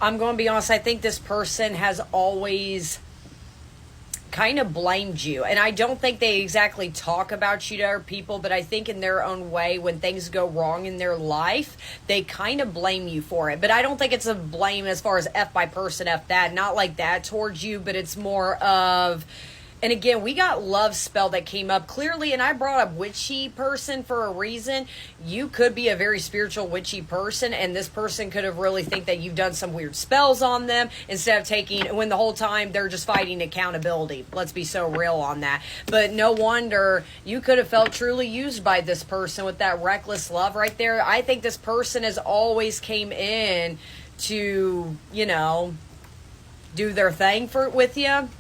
I'm going to be honest. I think this person has always kind of blamed you. And I don't think they exactly talk about you to other people, but I think in their own way, when things go wrong in their life, they kind of blame you for it. But I don't think it's a blame as far as F by person, F that, not like that towards you, but it's more of... And again, we got love spell that came up clearly, and I brought up witchy person for a reason. You could be a very spiritual witchy person, and this person could have really think that you've done some weird spells on them instead of taking, when the whole time they're just fighting accountability. Let's be so real on that. But no wonder you could have felt truly used by this person with that reckless love right there. I think this person has always came in to, you know, do their thing with you.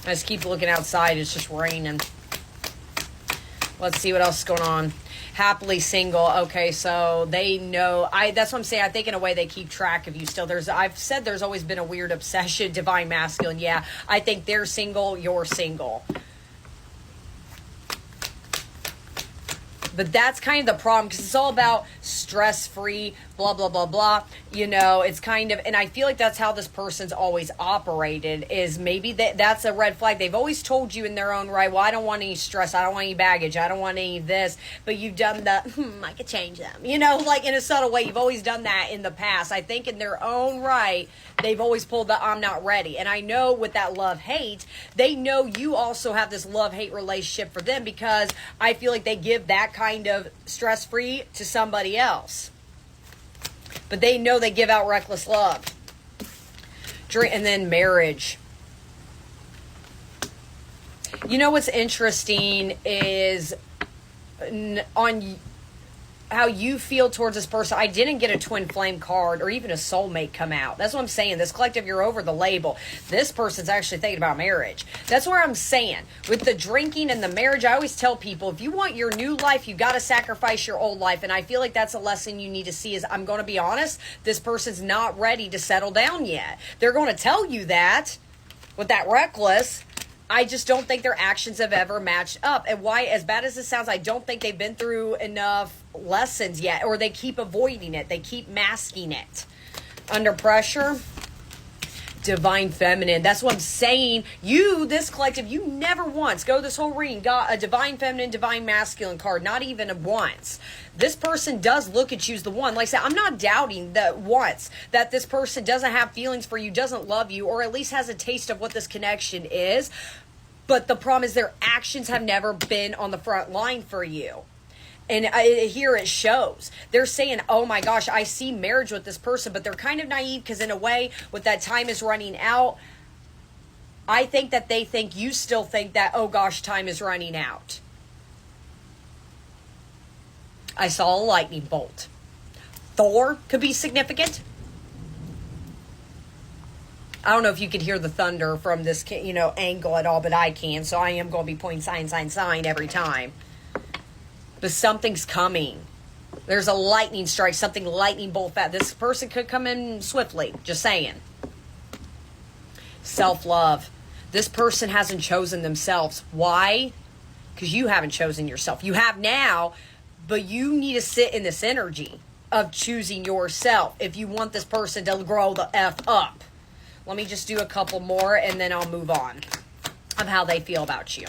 I just keep looking outside. It's just raining. Let's see what else is going on. Happily single. Okay, so they know. That's what I'm saying. I think in a way they keep track of you still. I've said there's always been a weird obsession, divine masculine. Yeah, I think they're single, you're single. But that's kind of the problem, because it's all about stress-free, blah, blah, blah, blah. You know, it's kind of, and I feel like that's how this person's always operated, is maybe that's a red flag. They've always told you in their own right, well, I don't want any stress, I don't want any baggage, I don't want any of this, but you've done the, I could change them. You know, like in a subtle way, you've always done that in the past. I think in their own right, they've always pulled the I'm not ready. And I know with that love-hate, they know you also have this love-hate relationship for them, because I feel like they give that kind of stress-free to somebody else. But they know they give out reckless love. And then marriage. You know what's interesting is on how you feel towards this person. I didn't get a twin flame card or even a soulmate come out. That's what I'm saying. This collective, you're over the label. This person's actually thinking about marriage. That's where I'm saying. With the drinking and the marriage, I always tell people, if you want your new life, you got to sacrifice your old life. And I feel like that's a lesson you need to see. Is, I'm going to be honest, this person's not ready to settle down yet. They're going to tell you that with that reckless. I just don't think their actions have ever matched up. And why, as bad as it sounds, I don't think they've been through enough lessons yet, or they keep avoiding it. They keep masking it. Under pressure, divine feminine. That's what I'm saying. You, this collective, you never once go this whole reading got a divine feminine, divine masculine card. Not even once. This person does look at you as the one. Like I said, I'm not doubting that once that this person doesn't have feelings for you, doesn't love you, or at least has a taste of what this connection is. But the problem is their actions have never been on the front line for you. And here it shows. They're saying, oh my gosh, I see marriage with this person, but they're kind of naive, because in a way, with that time is running out, I think that they think you still think that, oh gosh, time is running out. I saw a lightning bolt. Thor could be significant. I don't know if you could hear the thunder from this, angle at all, but I can. So I am going to be pointing sign every time. But something's coming. There's a lightning strike, something lightning bolt fast. This person could come in swiftly, just saying. Self-love. This person hasn't chosen themselves. Why? Because you haven't chosen yourself. You have now, but you need to sit in this energy of choosing yourself if you want this person to grow the F up. Let me just do a couple more, and then I'll move on of how they feel about you.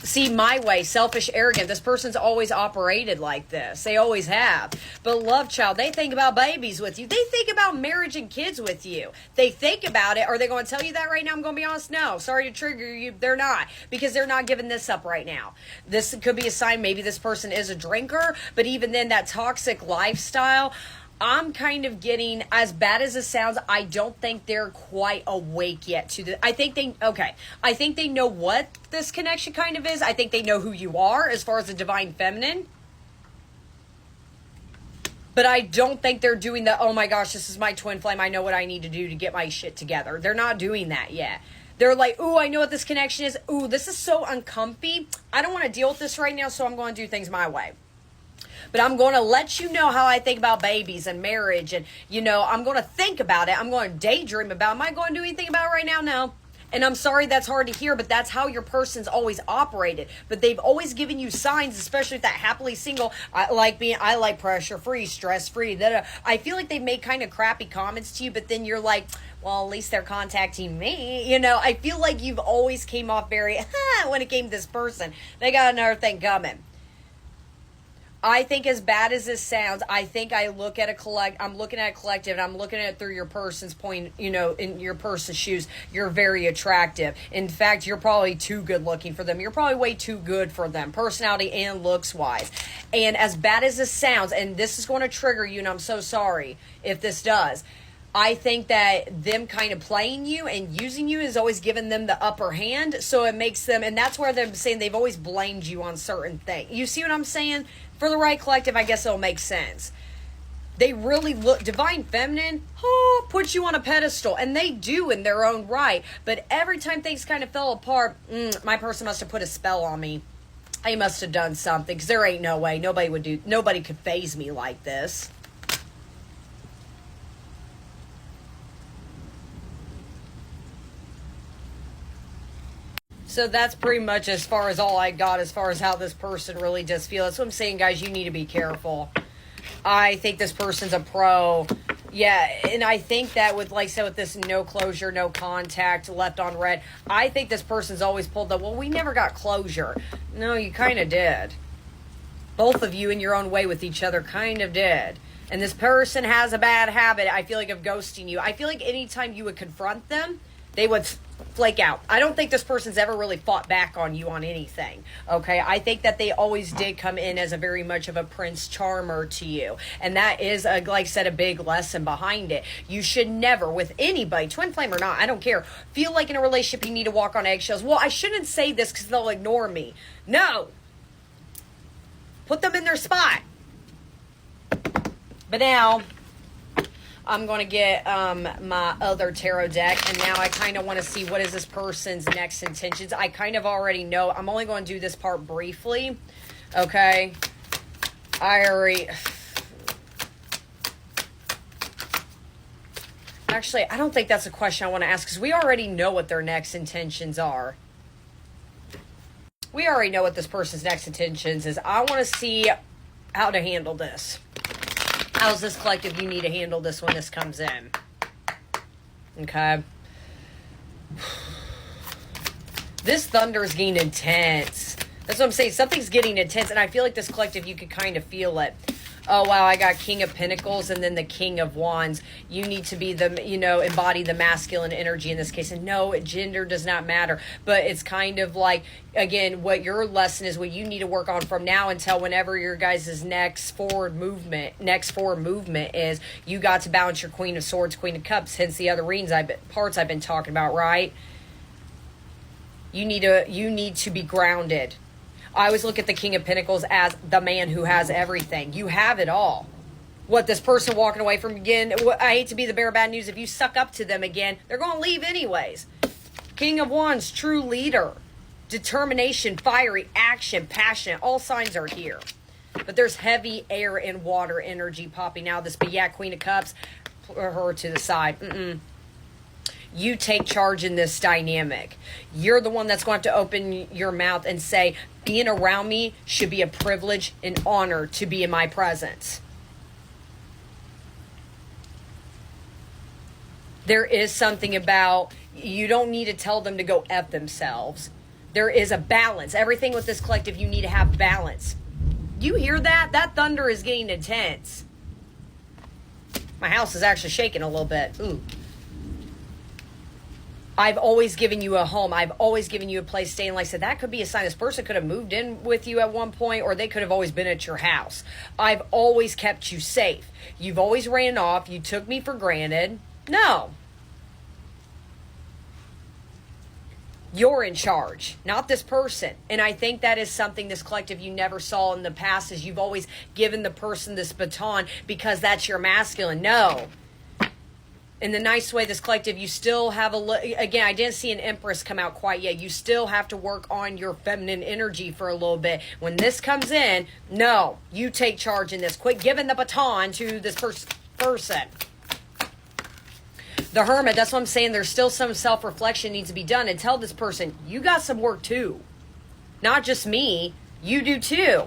See, my way, selfish, arrogant. This person's always operated like this. They always have. But love child, they think about babies with you. They think about marriage and kids with you. They think about it. Are they going to tell you that right now? I'm going to be honest. No. Sorry to trigger you. They're not. Because they're not giving this up right now. This could be a sign maybe this person is a drinker. But even then, that toxic lifestyle, I'm kind of getting, as bad as it sounds, I don't think they're quite awake yet to the, I think they know what this connection kind of is. I think they know who you are as far as the divine feminine. But I don't think they're doing the, oh my gosh, this is my twin flame, I know what I need to do to get my shit together. They're not doing that yet. They're like, ooh, I know what this connection is. Ooh, this is so uncomfy. I don't want to deal with this right now, so I'm going to do things my way. But I'm going to let you know how I think about babies and marriage. And, I'm going to think about it. I'm going to daydream about it. Am I going to do anything about it right now? No. And I'm sorry that's hard to hear, but that's how your person's always operated. But they've always given you signs, especially with that happily single. I like pressure free, stress free. I feel like they make kind of crappy comments to you, but then you're like, well, at least they're contacting me. You know, I feel like you've always came off very, when it came to this person. They got another thing coming. I think, as bad as this sounds, I think I'm looking at a collective, and I'm looking at it through your person's point, you know, in your person's shoes. You're very attractive. In fact, you're probably too good looking for them. You're probably way too good for them, personality and looks wise. And as bad as this sounds, and this is going to trigger you, and I'm so sorry if this does, I think that them kind of playing you and using you has always given them the upper hand. So it makes them, and that's where they're saying they've always blamed you on certain things. You see what I'm saying? For the right collective, I guess it'll make sense. They really look, divine feminine, puts you on a pedestal. And they do in their own right. But every time things kind of fell apart, my person must have put a spell on me. They must have done something. Because there ain't no way. Nobody could phase me like this. So that's pretty much as far as all I got as far as how this person really does feel. That's what I'm saying, guys. You need to be careful. I think this person's a pro. Yeah, and I think that with, like I said, with this no closure, no contact, left on red, I think this person's always pulled the, well, we never got closure. No, you kind of did. Both of you in your own way with each other kind of did. And this person has a bad habit, I feel like, of ghosting you. I feel like anytime you would confront them, they would flake out. I don't think this person's ever really fought back on you on anything. Okay, I think that they always did come in as a very much of a prince charmer to you, and that is like I said, a big lesson behind it. You should never, with anybody, twin flame or not, I don't care, feel like in a relationship you need to walk on eggshells. Well, I shouldn't say this because they'll ignore me. No, put them in their spot. But now I'm going to get my other tarot deck, and now I kind of want to see what is this person's next intentions. I kind of already know. I'm only going to do this part briefly, okay? Actually, I don't think that's a question I want to ask, because we already know what their next intentions are. We already know what this person's next intentions is. I want to see how to handle this. How's this collective you need to handle this when this comes in? Okay. This thunder is getting intense. That's what I'm saying. Something's getting intense, and I feel like this collective, you could kind of feel it. Oh, wow, I got King of Pentacles and then the King of Wands. You need to be the, embody the masculine energy in this case. And no, gender does not matter. But it's kind of like, again, what your lesson is, what you need to work on from now until whenever your guys' next forward movement is, you got to balance your Queen of Swords, Queen of Cups, hence the other parts I've been talking about, right? You need to be grounded. I always look at the King of Pentacles as the man who has everything. You have it all. What, this person walking away from again, I hate to be the bearer of bad news. If you suck up to them again, they're going to leave anyways. King of Wands, true leader. Determination, fiery, action, passion. All signs are here. But there's heavy air and water energy popping out of this. But yeah, Queen of Cups, put her to the side. You take charge in this dynamic. You're the one that's going to have to open your mouth and say, being around me should be a privilege and honor to be in my presence. There is something about, you don't need to tell them to go F themselves. There is a balance. Everything with this collective, you need to have balance. You hear that? That thunder is getting intense. My house is actually shaking a little bit. Ooh. I've always given you a home. I've always given you a place to stay. And like I said, that could be a sign. This person could have moved in with you at one point, or they could have always been at your house. I've always kept you safe. You've always ran off. You took me for granted. No. You're in charge, not this person. And I think that is something this collective you never saw in the past, is you've always given the person this baton because that's your masculine. No. In the nice way, this collective, you still have again, I didn't see an Empress come out quite yet. You still have to work on your feminine energy for a little bit. When this comes in, no, you take charge in this. Quit giving the baton to this person. The Hermit, that's what I'm saying. There's still some self-reflection needs to be done. And tell this person, you got some work too. Not just me, you do too.